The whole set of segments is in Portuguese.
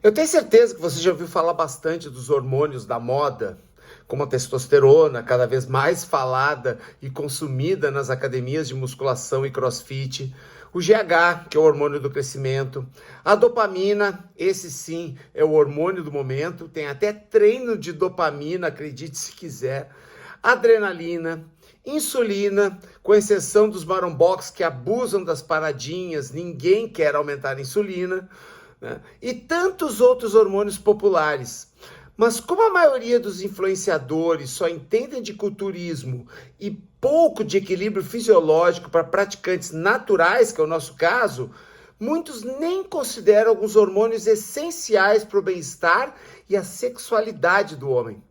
Eu tenho certeza que você já ouviu falar bastante dos hormônios da moda, como a testosterona, cada vez mais falada e consumida nas academias de musculação e crossfit, o GH, que é o hormônio do crescimento, a dopamina, esse sim é o hormônio do momento, tem até treino de dopamina, acredite se quiser, adrenalina, insulina, com exceção dos marombox que abusam das paradinhas, ninguém quer aumentar a insulina, né? E tantos outros hormônios populares. Mas como a maioria dos influenciadores só entendem de culturismo e pouco de equilíbrio fisiológico para praticantes naturais, que é o nosso caso, muitos nem consideram alguns hormônios essenciais para o bem-estar e a sexualidade do homem.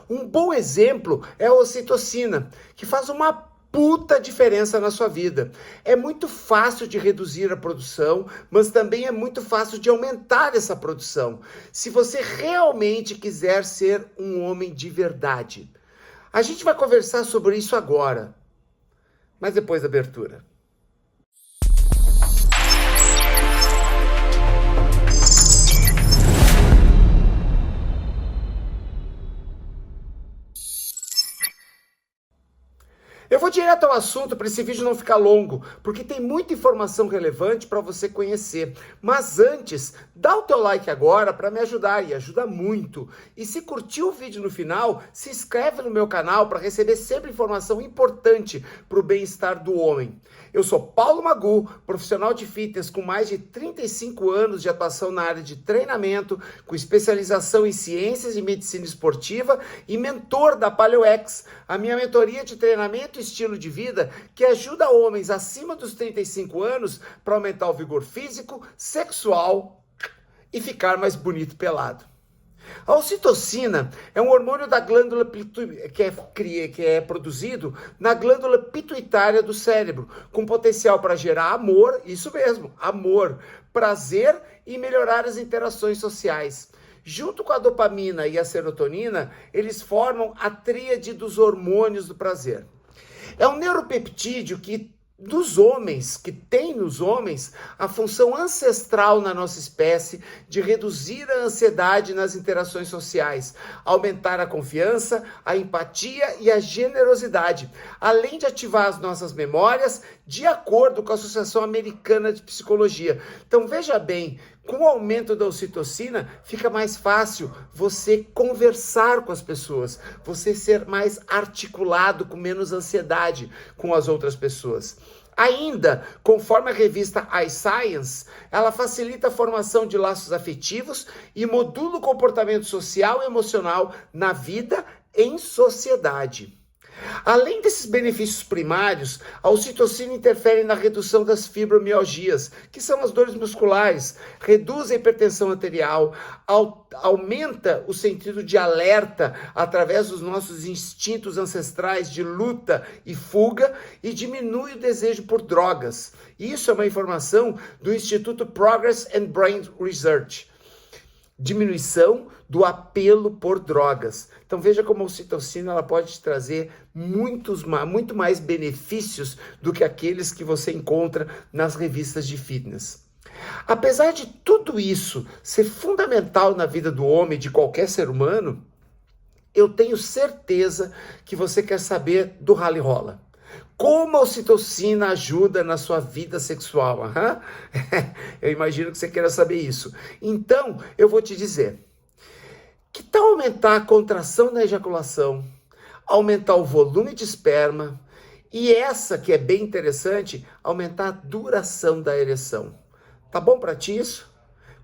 Um bom exemplo é a ocitocina, que faz uma puta diferença na sua vida. É muito fácil de reduzir a produção, mas também é muito fácil de aumentar essa produção, se você realmente quiser ser um homem de verdade. A gente vai conversar sobre isso agora, mas depois da abertura. Eu vou direto ao assunto para esse vídeo não ficar longo, porque tem muita informação relevante para você conhecer. Mas antes, dá o teu like agora para me ajudar, e ajuda muito. E se curtiu o vídeo no final, se inscreve no meu canal para receber sempre informação importante para o bem-estar do homem. Eu sou Paulo Magu, profissional de fitness com mais de 35 anos de atuação na área de treinamento, com especialização em ciências e medicina esportiva e mentor da PaleoX, a minha mentoria de treinamento e estilo de vida que ajuda homens acima dos 35 anos para aumentar o vigor físico, sexual e ficar mais bonito pelado. A ocitocina é um hormônio da glândula que é produzido na glândula pituitária do cérebro, com potencial para gerar amor, isso mesmo, amor, prazer e melhorar as interações sociais. Junto com a dopamina e a serotonina, eles formam a tríade dos hormônios do prazer. É um neuropeptídeo que tem nos homens a função ancestral na nossa espécie de reduzir a ansiedade nas interações sociais, aumentar a confiança, a empatia e a generosidade, além de ativar as nossas memórias, de acordo com a Associação Americana de Psicologia. Então veja bem, com o aumento da ocitocina, fica mais fácil você conversar com as pessoas, você ser mais articulado, com menos ansiedade com as outras pessoas. Ainda, conforme a revista iScience, ela facilita a formação de laços afetivos e modula o comportamento social e emocional na vida em sociedade. Além desses benefícios primários, a ocitocina interfere na redução das fibromialgias, que são as dores musculares, reduz a hipertensão arterial, aumenta o sentido de alerta através dos nossos instintos ancestrais de luta e fuga e diminui o desejo por drogas. Isso é uma informação do Instituto Progress and Brain Research. Diminuição do apelo por drogas. Então veja como a ocitocina ela pode te trazer muito mais benefícios do que aqueles que você encontra nas revistas de fitness. Apesar de tudo isso ser fundamental na vida do homem, de qualquer ser humano, eu tenho certeza que você quer saber do rally rola. Como a ocitocina ajuda na sua vida sexual? Eu imagino que você queira saber isso. Então, eu vou te dizer. Que tal aumentar a contração na ejaculação, aumentar o volume de esperma e essa, que é bem interessante, aumentar a duração da ereção? Tá bom para ti isso?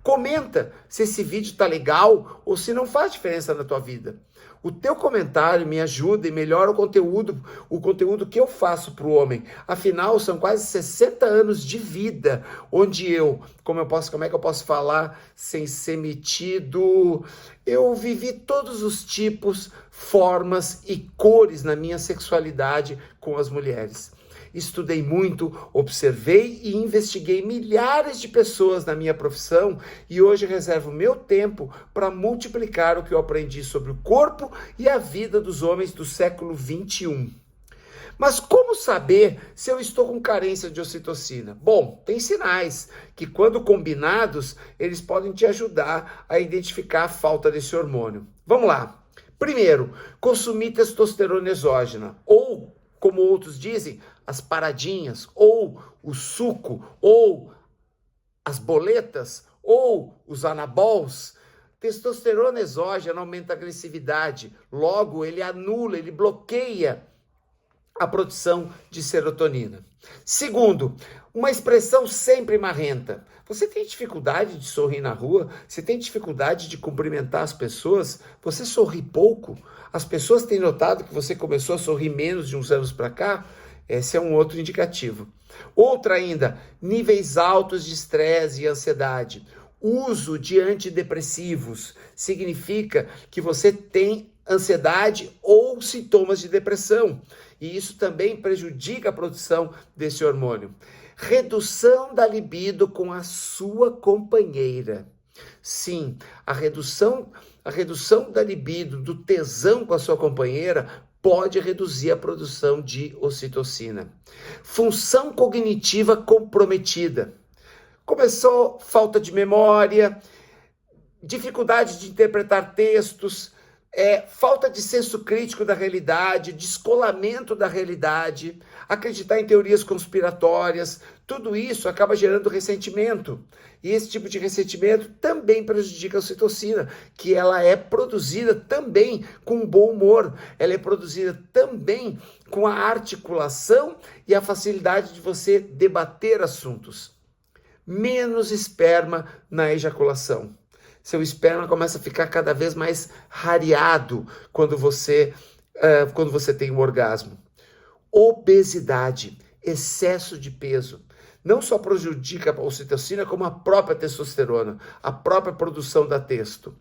Comenta se esse vídeo tá legal ou se não faz diferença na tua vida. O teu comentário me ajuda e melhora o conteúdo que eu faço para o homem. Afinal, são quase 60 anos de vida, onde como é que eu posso falar sem ser metido? Eu vivi todos os tipos, formas e cores na minha sexualidade com as mulheres. Estudei muito, observei e investiguei milhares de pessoas na minha profissão e hoje reservo meu tempo para multiplicar o que eu aprendi sobre o corpo e a vida dos homens do século XXI. Mas como saber se eu estou com carência de ocitocina? Bom, tem sinais que, quando combinados, eles podem te ajudar a identificar a falta desse hormônio. Vamos lá. Primeiro, consumir testosterona exógena, ou, como outros dizem, as paradinhas, ou o suco, ou as boletas, ou os anabols. Testosterona exógena aumenta a agressividade, logo ele anula, ele bloqueia a produção de serotonina. Segundo, uma expressão sempre marrenta. Você tem dificuldade de sorrir na rua? Você tem dificuldade de cumprimentar as pessoas? Você sorri pouco? As pessoas têm notado que você começou a sorrir menos de uns anos para cá? Esse é um outro indicativo. Outra ainda, níveis altos de estresse e ansiedade. Uso de antidepressivos significa que você tem ansiedade ou sintomas de depressão. E isso também prejudica a produção desse hormônio. Redução da libido com a sua companheira. Sim, a redução da libido, do tesão com a sua companheira, pode reduzir a produção de ocitocina. Função cognitiva comprometida. Começou falta de memória, dificuldade de interpretar textos, falta de senso crítico da realidade, descolamento da realidade, acreditar em teorias conspiratórias, tudo isso acaba gerando ressentimento. E esse tipo de ressentimento também prejudica a ocitocina, que ela é produzida também com bom humor, ela é produzida também com a articulação e a facilidade de você debater assuntos. Menos esperma na ejaculação. Seu esperma começa a ficar cada vez mais rareado quando você tem um orgasmo. Obesidade, excesso de peso, não só prejudica a ocitocina, como a própria testosterona, a própria produção da testo.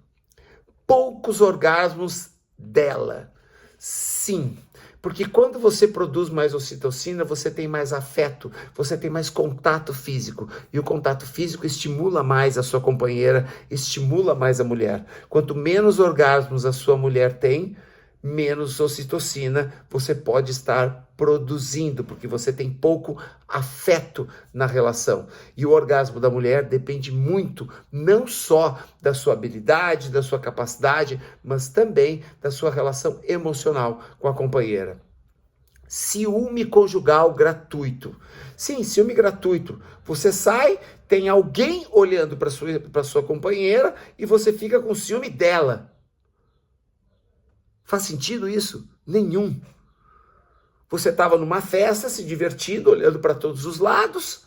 Poucos orgasmos dela. Sim, porque quando você produz mais ocitocina, você tem mais afeto, você tem mais contato físico. E o contato físico estimula mais a sua companheira, estimula mais a mulher. Quanto menos orgasmos a sua mulher tem, menos ocitocina você pode estar produzindo, porque você tem pouco afeto na relação. E o orgasmo da mulher depende muito, não só da sua habilidade, da sua capacidade, mas também da sua relação emocional com a companheira. Ciúme conjugal gratuito. Sim, ciúme gratuito. Você sai, tem alguém olhando para sua companheira e você fica com ciúme dela. Faz sentido isso? Nenhum. Você estava numa festa, se divertindo, olhando para todos os lados.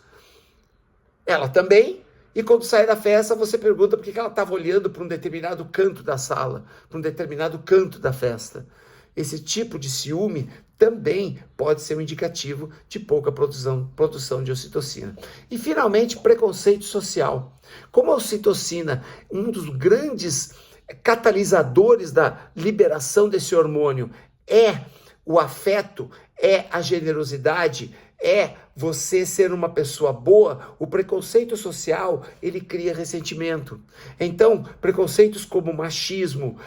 Ela também. E quando sai da festa, você pergunta por que ela estava olhando para um determinado canto da sala, para um determinado canto da festa. Esse tipo de ciúme também pode ser um indicativo de pouca produção de ocitocina. E, finalmente, preconceito social. Como a ocitocina, um dos grandes catalisadores da liberação desse hormônio é o afeto, é a generosidade, é você ser uma pessoa boa, o preconceito social, ele cria ressentimento. Então, preconceitos como machismo,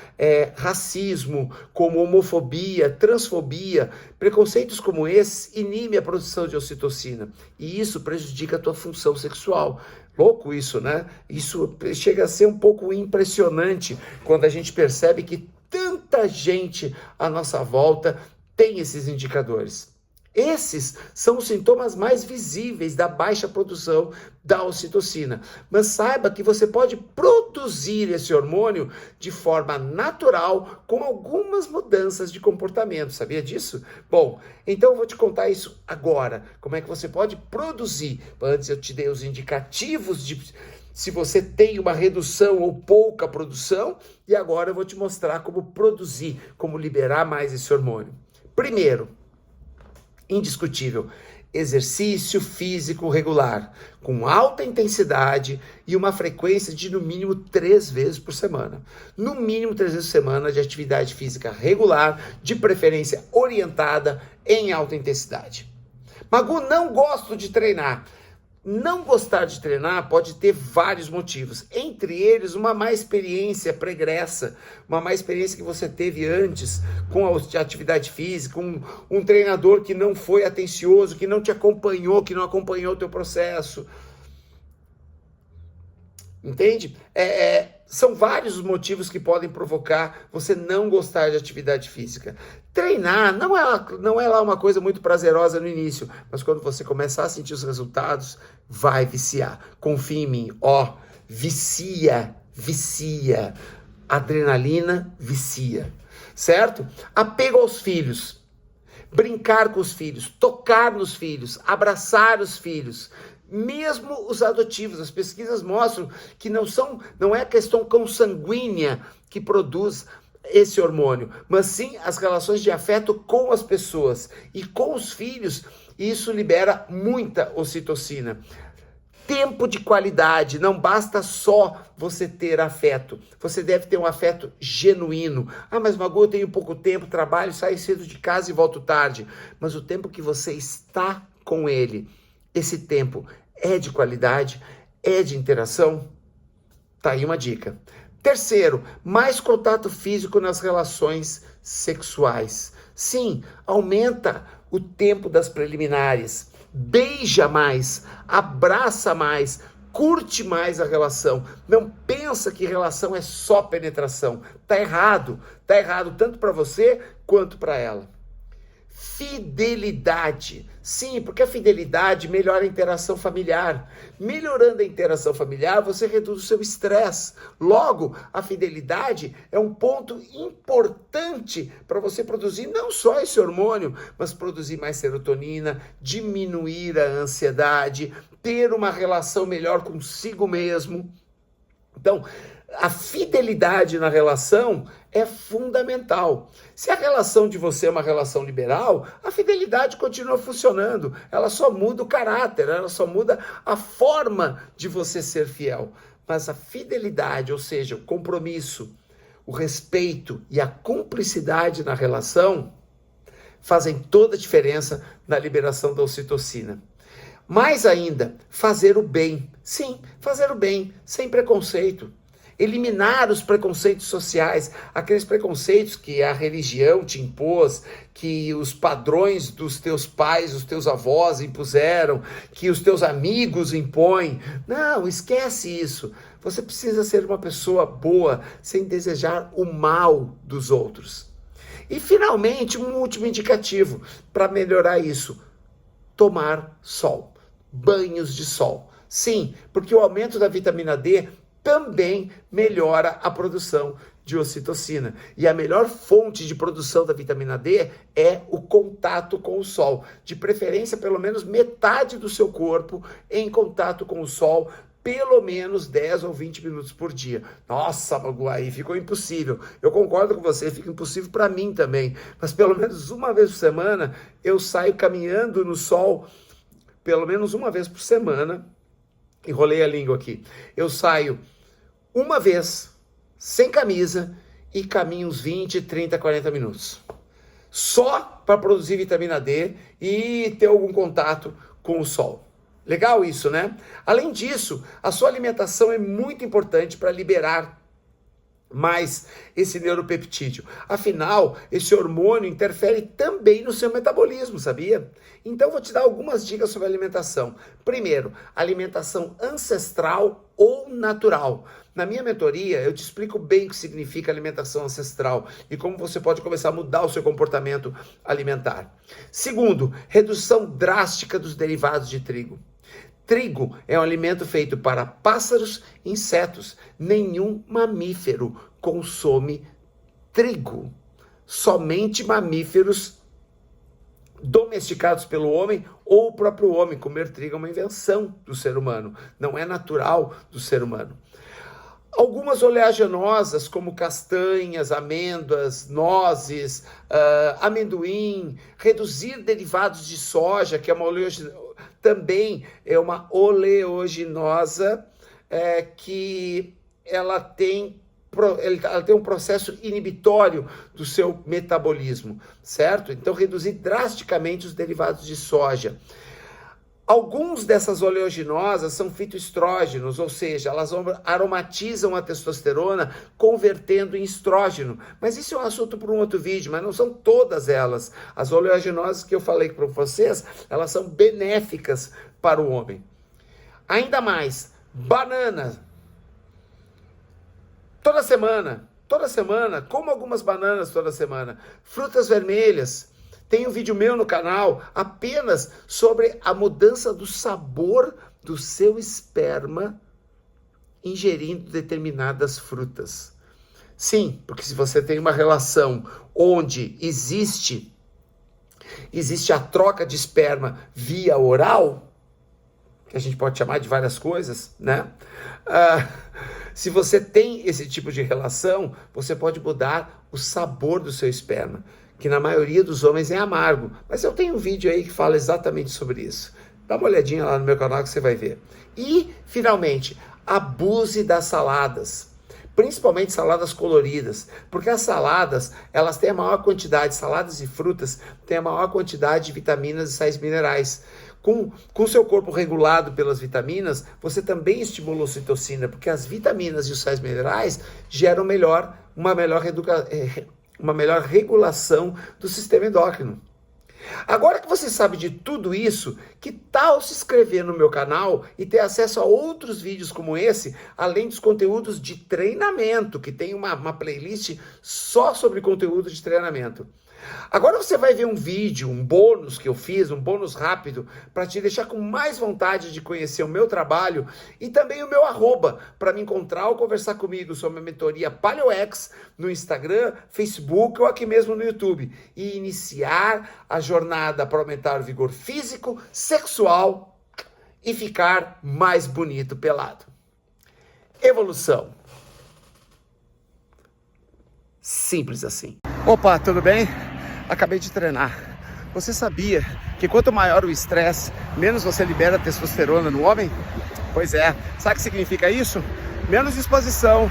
racismo, como homofobia, transfobia, preconceitos como esses inibem a produção de ocitocina. E isso prejudica a tua função sexual. Louco isso, né? Isso chega a ser um pouco impressionante quando a gente percebe que tanta gente à nossa volta tem esses indicadores. Esses são os sintomas mais visíveis da baixa produção da ocitocina. Mas saiba que você pode produzir esse hormônio de forma natural com algumas mudanças de comportamento. Sabia disso? Bom, então eu vou te contar isso agora. Como é que você pode produzir? Antes eu te dei os indicativos de se você tem uma redução ou pouca produção. E agora eu vou te mostrar como produzir, como liberar mais esse hormônio. Primeiro, indiscutível, exercício físico regular, com alta intensidade e uma frequência de no mínimo 3 vezes por semana. No mínimo 3 vezes por semana de atividade física regular, de preferência orientada em alta intensidade. Magu, não gosto de treinar. Não gostar de treinar pode ter vários motivos, entre eles uma má experiência pregressa, uma má experiência que você teve antes com a atividade física, um treinador que não foi atencioso, que não te acompanhou, que não acompanhou o teu processo. Entende? São vários os motivos que podem provocar você não gostar de atividade física. Treinar não é lá uma coisa muito prazerosa no início, mas quando você começar a sentir os resultados, vai viciar. Confia em mim, vicia. Adrenalina vicia, certo? Apego aos filhos, brincar com os filhos, tocar nos filhos, abraçar os filhos. Mesmo os adotivos, as pesquisas mostram que não é a questão consanguínea que produz esse hormônio, mas sim as relações de afeto com as pessoas. E com os filhos, isso libera muita ocitocina. Tempo de qualidade, não basta só você ter afeto, você deve ter um afeto genuíno. Mas Magu, eu tenho pouco tempo, trabalho, saio cedo de casa e volto tarde. Mas o tempo que você está com ele, esse tempo é de qualidade, é de interação? Tá aí uma dica. Terceiro, mais contato físico nas relações sexuais. Sim, aumenta o tempo das preliminares. Beija mais, abraça mais, curte mais a relação. Não pensa que relação é só penetração. Tá errado tanto para você quanto para ela. Fidelidade. Sim, porque a fidelidade melhora a interação familiar. Melhorando a interação familiar, você reduz o seu estresse. Logo, a fidelidade é um ponto importante para você produzir não só esse hormônio, mas produzir mais serotonina, diminuir a ansiedade, ter uma relação melhor consigo mesmo. Então, a fidelidade na relação é fundamental. Se a relação de você é uma relação liberal, a fidelidade continua funcionando. Ela só muda o caráter, ela só muda a forma de você ser fiel. Mas a fidelidade, ou seja, o compromisso, o respeito e a cumplicidade na relação fazem toda a diferença na liberação da ocitocina. Mais ainda, fazer o bem. Sim, fazer o bem, sem preconceito. Eliminar os preconceitos sociais, aqueles preconceitos que a religião te impôs, que os padrões dos teus pais, os teus avós impuseram, que os teus amigos impõem. Não, esquece isso. Você precisa ser uma pessoa boa, sem desejar o mal dos outros. E, finalmente, um último indicativo para melhorar isso: tomar sol, banhos de sol. Sim, porque o aumento da vitamina D também melhora a produção de ocitocina. E a melhor fonte de produção da vitamina D é o contato com o sol. De preferência, pelo menos metade do seu corpo em contato com o sol, pelo menos 10 ou 20 minutos por dia. Nossa, Magu, aí ficou impossível. Eu concordo com você, fica impossível para mim também. Mas pelo menos uma vez por semana, eu saio caminhando no sol, pelo menos uma vez por semana. Enrolei a língua aqui. Eu saio uma vez, sem camisa, e caminho uns 20, 30, 40 minutos. Só para produzir vitamina D e ter algum contato com o sol. Legal isso, né? Além disso, a sua alimentação é muito importante para liberar mais esse neuropeptídeo. Afinal, esse hormônio interfere também no seu metabolismo, sabia? Então, vou te dar algumas dicas sobre alimentação. Primeiro, alimentação ancestral ou natural. Na minha mentoria, eu te explico bem o que significa alimentação ancestral e como você pode começar a mudar o seu comportamento alimentar. Segundo, redução drástica dos derivados de trigo. Trigo é um alimento feito para pássaros e insetos. Nenhum mamífero consome trigo. Somente mamíferos domesticados pelo homem ou o próprio homem. Comer trigo é uma invenção do ser humano, não é natural do ser humano. Algumas oleaginosas, como castanhas, amêndoas, nozes, amendoim, reduzir derivados de soja, que é uma também é uma oleaginosa que ela tem um processo inibitório do seu metabolismo, certo? Então, reduzir drasticamente os derivados de soja. Alguns dessas oleaginosas são fitoestrógenos, ou seja, elas aromatizam a testosterona, convertendo em estrógeno. Mas isso é um assunto para um outro vídeo, mas não são todas elas. As oleaginosas que eu falei para vocês, elas são benéficas para o homem. Ainda mais, banana. Toda semana, como algumas bananas toda semana. Frutas vermelhas. Tem um vídeo meu no canal apenas sobre a mudança do sabor do seu esperma ingerindo determinadas frutas. Sim, porque se você tem uma relação onde existe a troca de esperma via oral, que a gente pode chamar de várias coisas, né? Se você tem esse tipo de relação, você pode mudar o sabor do seu esperma, que na maioria dos homens é amargo. Mas eu tenho um vídeo aí que fala exatamente sobre isso. Dá uma olhadinha lá no meu canal que você vai ver. E, finalmente, abuse das saladas. Principalmente saladas coloridas. Porque as saladas, elas têm a maior quantidade, saladas e frutas, têm a maior quantidade de vitaminas e sais minerais. Com o seu corpo regulado pelas vitaminas, você também estimula a ocitocina, porque as vitaminas e os sais minerais geram uma melhor regulação do sistema endócrino. Agora que você sabe de tudo isso, que tal se inscrever no meu canal e ter acesso a outros vídeos como esse, além dos conteúdos de treinamento, que tem uma playlist só sobre conteúdo de treinamento. Agora você vai ver um vídeo, um bônus que eu fiz, um bônus rápido, para te deixar com mais vontade de conhecer o meu trabalho e também o meu @, para me encontrar ou conversar comigo sobre a mentoria PaleoX no Instagram, Facebook ou aqui mesmo no YouTube. E iniciar a jornada para aumentar o vigor físico, sexual e ficar mais bonito pelado. Evolução. Simples assim. Opa, tudo bem? Acabei de treinar. Você sabia que quanto maior o estresse, menos você libera testosterona no homem? Pois é. Sabe o que significa isso? Menos disposição,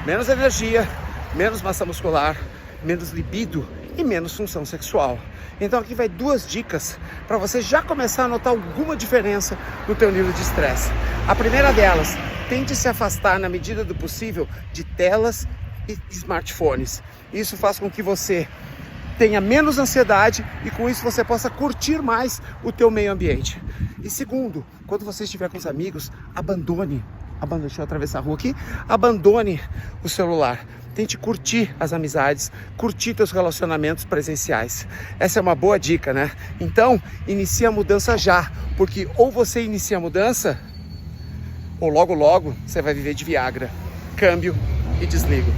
menos energia, menos massa muscular, menos libido e menos função sexual. Então aqui vai 2 dicas para você já começar a notar alguma diferença no teu nível de estresse. A primeira delas, tente se afastar na medida do possível de telas e smartphones. Isso faz com que você tenha menos ansiedade e com isso você possa curtir mais o teu meio ambiente. E segundo, quando você estiver com os amigos, deixa eu atravessar a rua aqui, abandone o celular. Tente curtir as amizades, curtir teus relacionamentos presenciais. Essa é uma boa dica, né? Então, inicie a mudança já, porque ou você inicia a mudança, ou logo você vai viver de Viagra. Câmbio e desligo.